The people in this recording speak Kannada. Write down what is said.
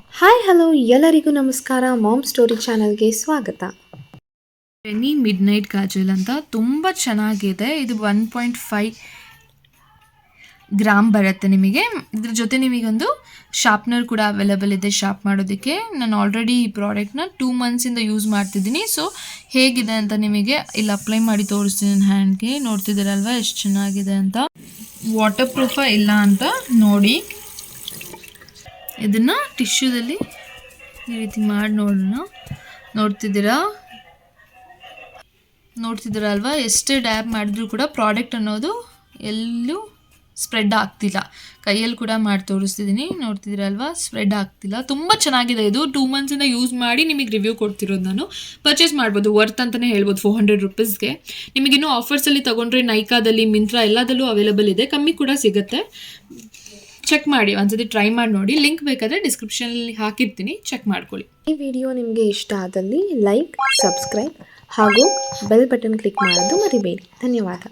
ಹಾಯ್ ಹಲೋ ಎಲ್ಲರಿಗೂ ನಮಸ್ಕಾರ. ಮಾಮ್ ಸ್ಟೋರಿ ಚಾನಲ್ಗೆ ಸ್ವಾಗತ. ಪೆನ್ನಿ ಮಿಡ್ ನೈಟ್ ಕಾಜಲ್ ಅಂತ ತುಂಬ ಚೆನ್ನಾಗಿದೆ. ಇದು 1.5 ಗ್ರಾಮ್ ಬರುತ್ತೆ ನಿಮಗೆ. ಇದ್ರ ಜೊತೆ ನಿಮಗೊಂದು ಶಾರ್ಪ್ನರ್ ಕೂಡ ಅವೈಲೇಬಲ್ ಇದೆ ಶಾರ್ಪ್ ಮಾಡೋದಕ್ಕೆ. ನಾನು ಆಲ್ರೆಡಿ ಈ ಪ್ರಾಡಕ್ಟ್ನ 2 ಮಂತ್ಸಿಂದ ಯೂಸ್ ಮಾಡ್ತಿದ್ದೀನಿ. ಸೊ ಹೇಗಿದೆ ಅಂತ ನಿಮಗೆ ಇಲ್ಲಿ ಅಪ್ಲೈ ಮಾಡಿ ತೋರಿಸ್ತೀನಿ. ನನ್ನ ಹ್ಯಾಂಡ್ಗೆ ನೋಡ್ತಿದ್ದೀರಲ್ವ ಎಷ್ಟು ಚೆನ್ನಾಗಿದೆ ಅಂತ. ವಾಟರ್ ಪ್ರೂಫಾ ಇಲ್ಲ ಅಂತ ನೋಡಿ. ಇದನ್ನು ಟಿಶ್ಯೂದಲ್ಲಿ ಈ ರೀತಿ ಮಾಡಿ ನೋಡ್ತಿದ್ದೀರಲ್ವ ಎಷ್ಟೇ ಡ್ಯಾಬ್ ಮಾಡಿದ್ರೂ ಕೂಡ ಪ್ರಾಡಕ್ಟ್ ಅನ್ನೋದು ಎಲ್ಲೂ ಸ್ಪ್ರೆಡ್ ಆಗ್ತಿಲ್ಲ. ಕೈಯಲ್ಲಿ ಕೂಡ ಮಾಡಿ ತೋರಿಸ್ತಿದ್ದೀನಿ, ನೋಡ್ತಿದ್ದೀರಲ್ವ ಸ್ಪ್ರೆಡ್ ಆಗ್ತಿಲ್ಲ. ತುಂಬ ಚೆನ್ನಾಗಿದೆ. ಇದು 2 ಮಂತ್ಸಿಂದ ಯೂಸ್ ಮಾಡಿ ನಿಮಗೆ ರಿವ್ಯೂ ಕೊಡ್ತಿರೋದು. ನಾನು ಪರ್ಚೇಸ್ ಮಾಡ್ಬೋದು, ವರ್ತ್ ಅಂತಲೇ ಹೇಳ್ಬೋದು. 400 ರುಪೀಸ್ಗೆ ನಿಮಗಿನ್ನೂ ಆಫರ್ಸಲ್ಲಿ ತೊಗೊಂಡ್ರೆ ನೈಕಾದಲ್ಲಿ, ಮಿಂತ್ರಾ ಎಲ್ಲದಲ್ಲೂ ಅವೈಲೇಬಲ್ ಇದೆ. ಕಮ್ಮಿ ಕೂಡ ಸಿಗುತ್ತೆ. ಚೆಕ್ ಮಾಡಿ, ಒಂದ್ಸತಿ ಟ್ರೈ ಮಾಡಿ ನೋಡಿ. ಲಿಂಕ್ ಬೇಕಾದರೆ ಡಿಸ್ಕ್ರಿಪ್ಷನಲ್ಲಿ ಹಾಕಿರ್ತೀನಿ, ಚೆಕ್ ಮಾಡ್ಕೊಳ್ಳಿ. ಈ ವಿಡಿಯೋ ನಿಮಗೆ ಇಷ್ಟ ಆದಲ್ಲಿ ಲೈಕ್, ಸಬ್ಸ್ಕ್ರೈಬ್ ಹಾಗೂ ಬೆಲ್ ಬಟನ್ ಕ್ಲಿಕ್ ಮಾಡೋದು ಮರಿಬೇಡಿ. ಧನ್ಯವಾದ.